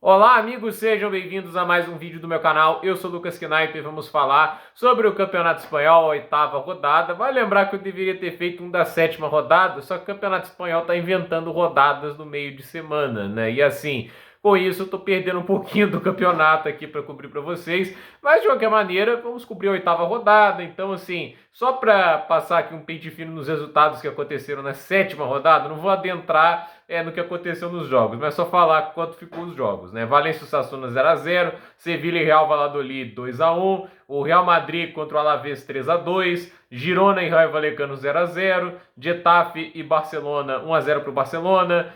Olá, amigos, sejam bem-vindos a mais um vídeo do meu canal. Eu sou o Lucas Knaip e vamos falar sobre o Campeonato Espanhol, a oitava rodada. Vai lembrar que eu deveria ter feito um da sétima rodada, só que o Campeonato Espanhol tá inventando rodadas no meio de semana, né? E assim, com isso eu tô perdendo um pouquinho do campeonato aqui para cobrir para vocês, mas de qualquer maneira, vamos cobrir a oitava rodada. Então, assim, só para passar aqui um pente fino nos resultados que aconteceram na sétima rodada, não vou adentrar no que aconteceu nos jogos, mas só falar quanto ficou os jogos, né? Valência e Osasuna 0-0, Sevilha e Real Valladolid 2-1, o Real Madrid contra o Alavés 3-2, Girona e Rayo Vallecano 0-0, Getafe e Barcelona 1-0 para o Barcelona,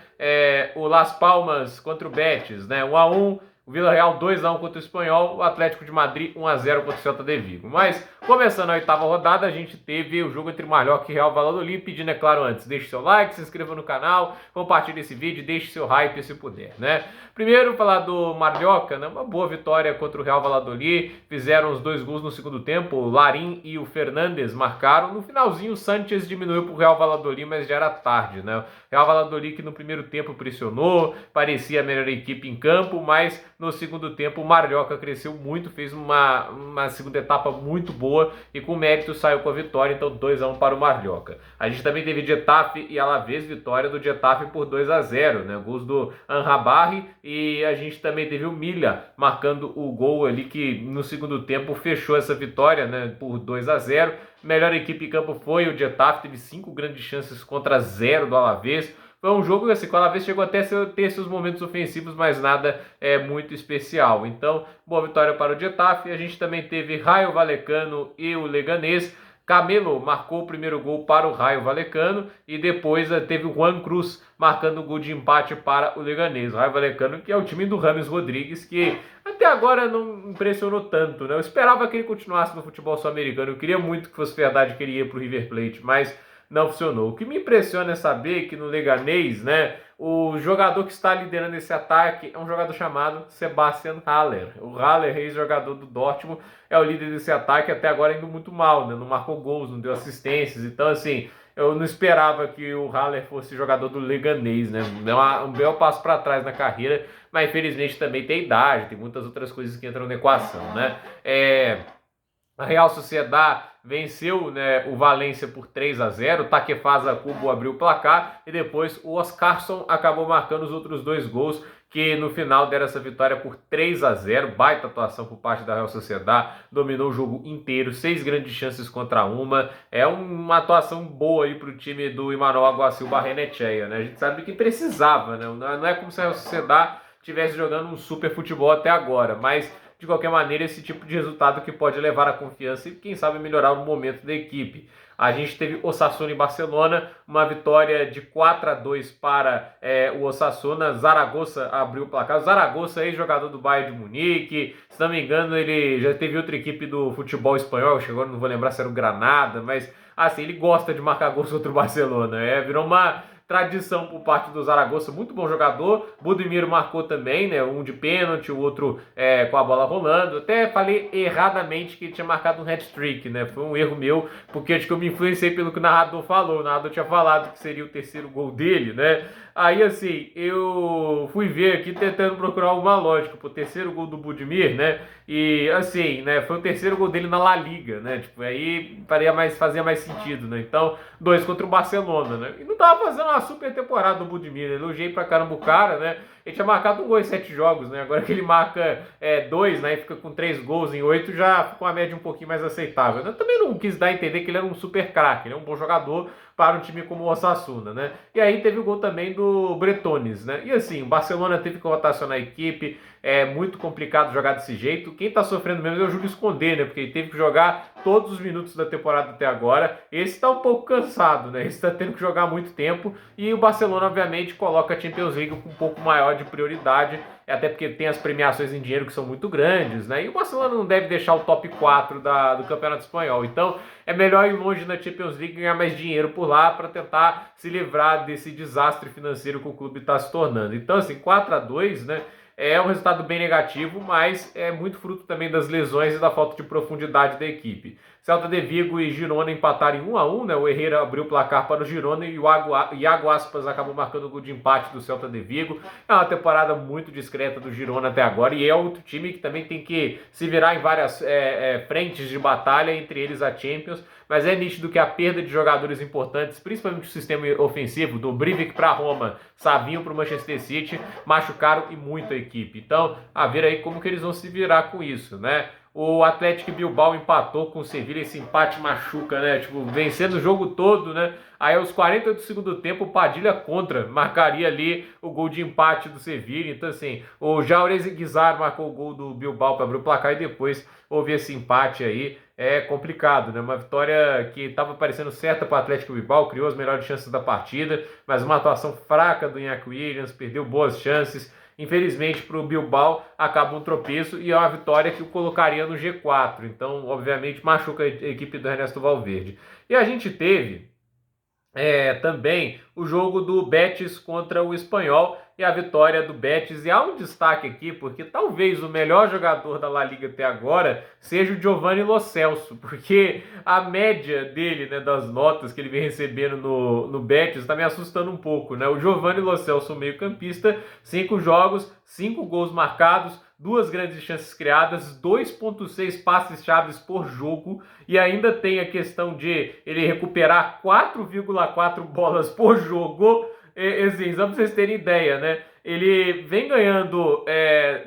o Las Palmas contra o Betis, né? 1-1, o Vila Real 2-1 contra o Espanhol, o Atlético de Madrid 1-0 contra o Celta de Vigo. Mas, começando a oitava rodada, a gente teve o jogo entre Mallorca e Real Valladolid, pedindo, é claro, antes, deixe seu like, se inscreva no canal, compartilhe esse vídeo, deixe seu hype se puder, né? Primeiro, falar do Mallorca, né? Uma boa vitória contra o Real Valladolid, fizeram os dois gols no segundo tempo, o Larin e o Fernandes marcaram, no finalzinho o Sánchez diminuiu para o Real Valladolid, mas já era tarde, né? O Real Valladolid que no primeiro tempo pressionou, parecia a melhor equipe em campo, mas no segundo tempo o Mallorca cresceu muito, fez uma segunda etapa muito boa e com mérito saiu com a vitória, então 2-1 para o Mallorca. A gente também teve Getafe e Alavés, vitória do Getafe por 2-0, né? Gols do Anrabarri e a gente também teve o Milha marcando o gol ali que no segundo tempo fechou essa vitória, né? Por 2-0. Melhor equipe em campo foi o Getafe, teve 5 grandes chances contra 0 do Alavés. Foi um jogo assim, que o Alavés chegou até a ter seus momentos ofensivos, mas nada muito especial. Então, boa vitória para o Getafe. A gente também teve Rayo Vallecano e o Leganés. Camelo marcou o primeiro gol para o Rayo Vallecano e depois teve o Juan Cruz marcando o gol de empate para o Leganés. O Rayo Vallecano, que é o time do Rames Rodrigues, que até agora não impressionou tanto, né? Eu esperava que ele continuasse no futebol sul-americano. Eu queria muito que fosse verdade que ele ia para o River Plate, mas não funcionou. O que me impressiona é saber que no Leganés, né, o jogador que está liderando esse ataque é um jogador chamado Sebastian Haller. O Haller, ex-jogador do Dortmund, é o líder desse ataque, até agora indo muito mal, né? Não marcou gols, não deu assistências. Então, assim, eu não esperava que o Haller fosse jogador do Leganés, né? Deu um belo passo para trás na carreira, mas infelizmente também tem idade, tem muitas outras coisas que entram na equação, né? A Real Sociedad venceu, né, o Valência por 3-0, o Takefusa Kubo abriu o placar e depois o Oscarson acabou marcando os outros dois gols que no final deram essa vitória por 3-0, baita atuação por parte da Real Sociedad, dominou o jogo inteiro, 6 grandes chances contra uma, é uma atuação boa aí para o time do Imanol Alguacil Barrenechea, né? A gente sabe que precisava, né? Não é como se a Real Sociedad estivesse jogando um super futebol até agora, mas de qualquer maneira, esse tipo de resultado que pode levar a confiança e, quem sabe, melhorar o momento da equipe. A gente teve Osasuna e Barcelona, uma vitória de 4-2 para o Osasuna. Zaragoza abriu o placar. O Zaragoza, ex-jogador do Bayern de Munique, se não me engano, ele já teve outra equipe do futebol espanhol, agora não vou lembrar se era o Granada, mas assim, ele gosta de marcar gols contra o Barcelona. Virou uma tradição por parte do Zaragoza, muito bom jogador. Budimiro marcou também, né? Um de pênalti, o outro com a bola rolando. Até falei erradamente que ele tinha marcado um hat-trick, né? Foi um erro meu, porque acho que eu me influenciei pelo que o narrador falou. O narrador tinha falado que seria o terceiro gol dele, né? Aí, assim, eu fui ver aqui tentando procurar alguma lógica pro terceiro gol do Budimir, né? E, assim, né? Foi o terceiro gol dele na La Liga, né? Tipo, aí fazia mais sentido, né? Então, 2 contra o Barcelona, né? E não tava fazendo uma super temporada do Budimir, né? Elogiei pra caramba o cara, né? Ele tinha marcado um gol em 7 jogos, né? Agora que ele marca 2, né? E fica com 3 gols em 8, já ficou uma média um pouquinho mais aceitável. Eu também não quis dar a entender que ele era um super craque, ele é um bom jogador para um time como o Osasuna, né? E aí teve o gol também do Bretones, né? E assim, o Barcelona teve que rotacionar a equipe, é muito complicado jogar desse jeito. Quem tá sofrendo mesmo é o Júlio Koundé, né? Porque ele teve que jogar todos os minutos da temporada até agora. Esse tá um pouco cansado, né? Esse tá tendo que jogar muito tempo. E o Barcelona, obviamente, coloca a Champions League com um pouco maior de prioridade, até porque tem as premiações em dinheiro que são muito grandes, né? E o Barcelona não deve deixar o top 4 do Campeonato Espanhol. Então, é melhor ir longe na Champions League e ganhar mais dinheiro por lá para tentar se livrar desse desastre financeiro que o clube está se tornando. Então, assim, 4-2, né? é um resultado bem negativo, mas é muito fruto também das lesões e da falta de profundidade da equipe. Celta de Vigo e Girona empataram em 1-1, né? O Herrera abriu o placar para o Girona e o Iago Aspas acabou marcando o gol de empate do Celta de Vigo. É uma temporada muito discreta do Girona até agora e é outro time que também tem que se virar em várias frentes de batalha, entre eles a Champions, mas é nítido que a perda de jogadores importantes, principalmente o sistema ofensivo, do Brivik para Roma, Savinho para o Manchester City, machucaram e muito a equipe. Então, a ver aí como que eles vão se virar com isso, né? O Atlético Bilbao empatou com o Sevilla, esse empate machuca, né? Tipo, vencendo o jogo todo, né? Aí aos 48 do segundo tempo, o Padilha contra, marcaria ali o gol de empate do Sevilla. Então, assim, o Jaurez Guizar marcou o gol do Bilbao para abrir o placar e depois houve esse empate aí. É complicado, né? Uma vitória que estava parecendo certa para o Atlético Bilbao, criou as melhores chances da partida, mas uma atuação fraca do Iñaki Williams, perdeu boas chances. Infelizmente para o Bilbao acaba um tropeço e é uma vitória que o colocaria no G4. Então, obviamente, machuca a equipe do Ernesto Valverde. E a gente teve também o jogo do Betis contra o Espanhol e a vitória do Betis. E há um destaque aqui, porque talvez o melhor jogador da La Liga até agora seja o Giovanni Lo Celso, porque a média dele, né, das notas que ele vem recebendo no Betis, está me assustando um pouco, né? O Giovanni Lo Celso, meio campista, 5 jogos, 5 gols marcados, 2 grandes chances criadas, 2,6 passes chaves por jogo e ainda tem a questão de ele recuperar 4,4 bolas por jogo. Assim, só para vocês terem ideia, né? Ele vem ganhando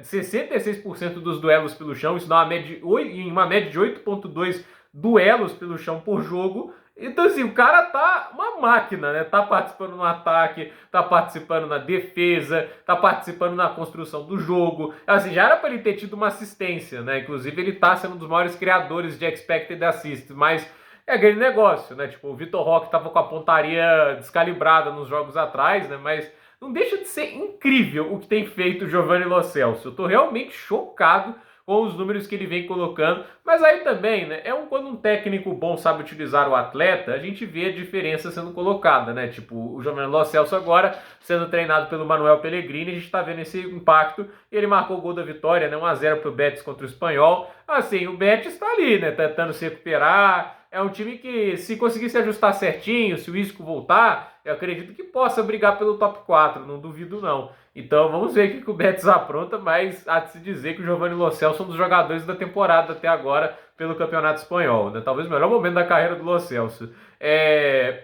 66% dos duelos pelo chão, isso dá uma média de 8,2 duelos pelo chão por jogo. Então, assim, o cara tá uma máquina, né? Tá participando no ataque, tá participando na defesa, tá participando na construção do jogo. Assim, já era para ele ter tido uma assistência, né? Inclusive, ele tá sendo um dos maiores criadores de expected assists, mas é aquele negócio, né? Tipo, o Vitor Roque tava com a pontaria descalibrada nos jogos atrás, né? Mas não deixa de ser incrível o que tem feito o Giovanni Lo Celso. Eu tô realmente chocado com os números que ele vem colocando, mas aí também, né, quando um técnico bom sabe utilizar o atleta, a gente vê a diferença sendo colocada, né, tipo, o Giovanni Lo Celso agora, sendo treinado pelo Manuel Pellegrini, a gente tá vendo esse impacto, e ele marcou o gol da vitória, né, 1-0 pro Betis contra o Espanhol. Assim, o Betis tá ali, né, tentando se recuperar. É um time que, se conseguir se ajustar certinho, se o Isco voltar, eu acredito que possa brigar pelo top 4, não duvido não. Então vamos ver o que o Betis apronta, mas há de se dizer que o Giovanni Lo Celso é um dos jogadores da temporada até agora pelo Campeonato Espanhol, né? Talvez o melhor momento da carreira do Lo Celso.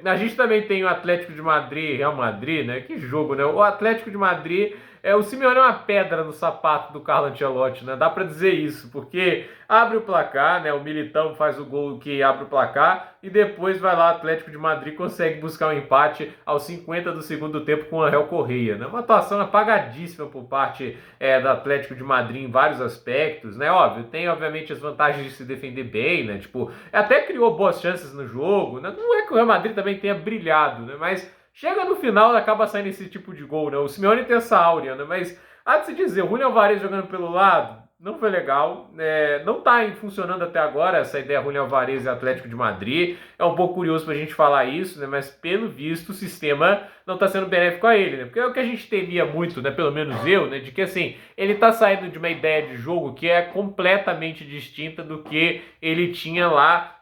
A gente também tem o Atlético de Madrid, Real Madrid, né? Que jogo, né? O Atlético de Madrid, o Simeone é uma pedra no sapato do Carlo Ancelotti, né? Dá pra dizer isso, porque abre o placar, né? O Militão faz o gol que abre o placar e depois vai lá o Atlético de Madrid consegue buscar um empate aos 50 do segundo tempo com o Ángel Correia, né? Uma atuação apagadíssima por parte do Atlético de Madrid em vários aspectos, né? Óbvio, tem obviamente as vantagens de se defender bem, né? Tipo, até criou boas chances no jogo, né? Não é que o Real Madrid também tenha brilhado, né? Mas chega no final, acaba saindo esse tipo de gol, né? O Simeone tem essa áurea, né? Mas há de se dizer, o Julián Álvarez jogando pelo lado não foi legal, não está funcionando até agora essa ideia Julián Álvarez e Atlético de Madrid. É um pouco curioso para a gente falar isso, né? Mas pelo visto o sistema não está sendo benéfico a ele, né? Porque é o que a gente temia muito, né? Pelo menos eu, né? De que assim, ele está saindo de uma ideia de jogo que é completamente distinta do que ele tinha lá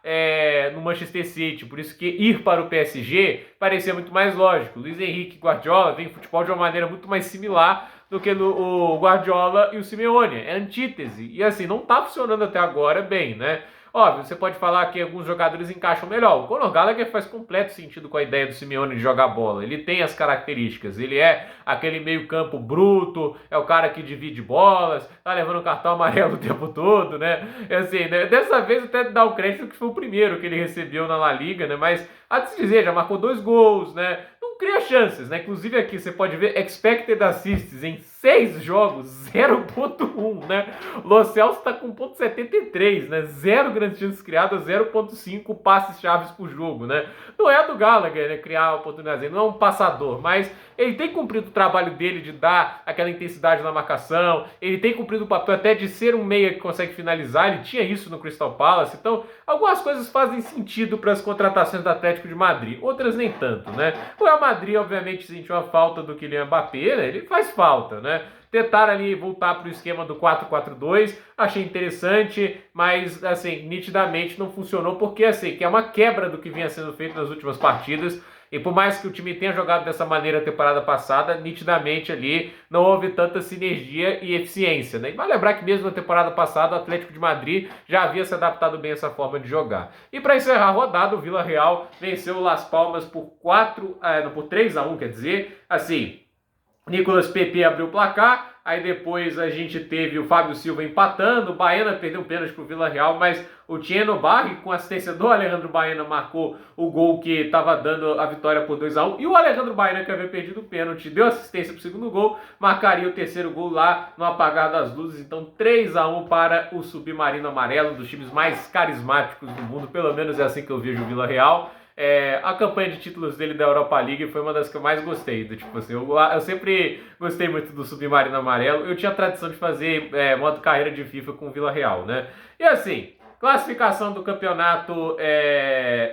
no Manchester City. Por isso que ir para o PSG parecia muito mais lógico. Luiz Henrique Guardiola vem futebol de uma maneira muito mais similar do que o Guardiola e o Simeone. É antítese. E assim, não tá funcionando até agora bem, né? Óbvio, você pode falar que alguns jogadores encaixam melhor. O Conor Gallagher faz completo sentido com a ideia do Simeone de jogar bola. Ele tem as características. Ele é aquele meio campo bruto, é o cara que divide bolas, tá levando o cartão amarelo o tempo todo, né? Assim, né? Dessa vez até dá o crédito que foi o primeiro que ele recebeu na La Liga, né? Mas, há de se dizer, já marcou 2 gols, né? Não cria chances, né? Inclusive aqui você pode ver expected assists em 6 jogos, 0,1, né? Lo Celso tá com 0,73, né? 0 grandes chances criadas, 0,5 passes chaves por jogo, né? Não é a do Gallagher, né? Criar oportunidades, não é um passador, mas ele tem cumprido o trabalho dele de dar aquela intensidade na marcação, ele tem cumprido o papel até de ser um meia que consegue finalizar, ele tinha isso no Crystal Palace, então algumas coisas fazem sentido para as contratações do Atlético de Madrid, outras nem tanto, né? O Real Madrid, obviamente, sentiu a falta do Kylian Mbappé, né? Ele faz falta, né? tentaram ali voltar para o esquema do 4-4-2, achei interessante, mas assim, nitidamente não funcionou, porque assim, que é uma quebra do que vinha sendo feito nas últimas partidas. E por mais que o time tenha jogado dessa maneira a temporada passada, nitidamente ali não houve tanta sinergia e eficiência, né? E vale lembrar que mesmo na temporada passada o Atlético de Madrid já havia se adaptado bem a essa forma de jogar. E para encerrar a rodada, o Villarreal venceu o Las Palmas por 3-1, quer dizer, assim, Nicolas Pepe abriu o placar, aí depois a gente teve o Fábio Silva empatando, o Baena perdeu um pênalti pro Villarreal, mas o Tieno Barri, com assistência do Alejandro Baena, marcou o gol que estava dando a vitória por 2-1, e o Alejandro Baena, que havia perdido o pênalti, deu assistência pro segundo gol, marcaria o terceiro gol lá no apagar das luzes, então 3-1 para o Submarino Amarelo, um dos times mais carismáticos do mundo, pelo menos é assim que eu vejo o Villarreal. A campanha de títulos dele da Europa League foi uma das que eu mais gostei. Tipo assim, eu sempre gostei muito do Submarino Amarelo. Eu tinha a tradição de fazer modo carreira de FIFA com o Villarreal, né? E assim, classificação do campeonato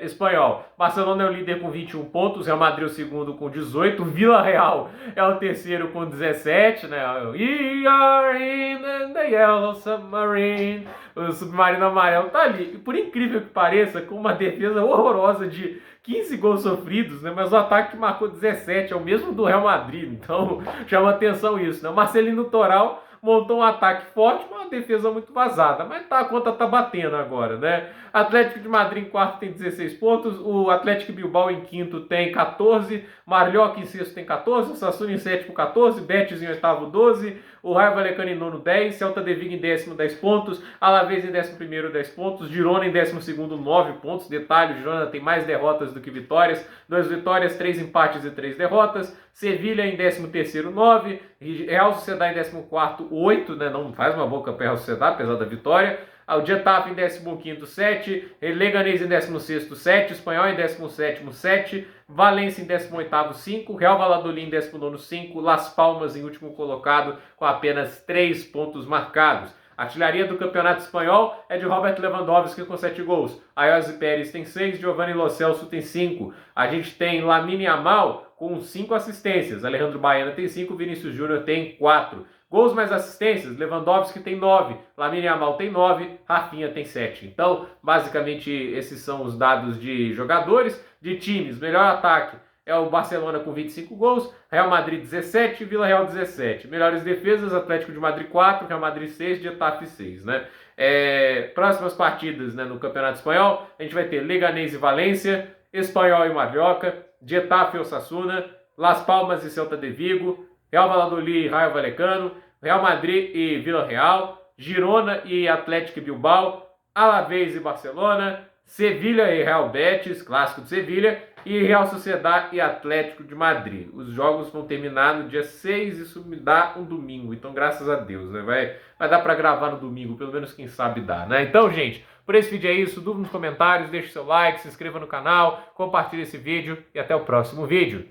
espanhol. Barcelona é o líder com 21 pontos, Real Madrid o segundo com 18, Villarreal é o terceiro com 17, né? We are in the yellow submarine. O Submarino Amarelo tá ali. E por incrível que pareça, com uma defesa horrorosa de 15 gols sofridos, né? Mas o ataque marcou 17, é o mesmo do Real Madrid. Então chama atenção isso, né? O Marcelino Toral montou um ataque forte, mas uma defesa muito vazada. Mas a conta tá batendo agora, né? Atlético de Madrid em quarto tem 16 pontos, o Atlético Bilbao em quinto tem 14, Marlhoca em sexto tem 14, o Sassuolo em sétimo 14, Betis em oitavo 12, o Raio Vallecano em nono 10, Celta de Vigo em décimo 10 pontos, Alavés em décimo primeiro 10 pontos, Girona em décimo segundo 9 pontos, detalhe, o Girona tem mais derrotas do que vitórias, 2 vitórias, 3 empates e 3 derrotas, Sevilha em décimo terceiro 9, Real Sociedade em décimo quarto 8, né, não faz uma boa campanha Real Sociedade, apesar da vitória, o Getafe em 15º, 7, Leganés em 16º, 7, Espanhol em 17º, 7, Valência em 18º, 5, Real Valladolid em 19º, 5, Las Palmas em último colocado com apenas 3 pontos marcados. A artilharia do Campeonato Espanhol é de Robert Lewandowski com 7 gols. Ayoze Pérez tem 6, Giovanni Lo Celso tem 5. A gente tem Lamine Yamal com 5 assistências. Alejandro Baena tem 5, Vinícius Júnior tem 4. Gols mais assistências, Lewandowski tem 9, Lamine Yamal tem 9, Rafinha tem 7. Então, basicamente, esses são os dados de jogadores, de times. Melhor ataque é o Barcelona com 25 gols, Real Madrid 17, Villarreal 17. Melhores defesas, Atlético de Madrid 4, Real Madrid 6, Getafe 6, né? Próximas partidas, né, no Campeonato Espanhol, a gente vai ter Leganés e Valência, Espanhol e Mallorca, Getafe e Osasuna, Las Palmas e Celta de Vigo, Real Valladolid e Raio Vallecano, Real Madrid e Villarreal, Girona e Atlético Bilbao, Alavés e Barcelona, Sevilha e Real Betis, clássico de Sevilha, e Real Sociedade e Atlético de Madrid. Os jogos vão terminar no dia 6, isso me dá um domingo, então graças a Deus, né? Vai dar para gravar no domingo, pelo menos quem sabe dá, né? Então, gente, por esse vídeo é isso, dúvida nos comentários, deixe seu like, se inscreva no canal, compartilhe esse vídeo e até o próximo vídeo.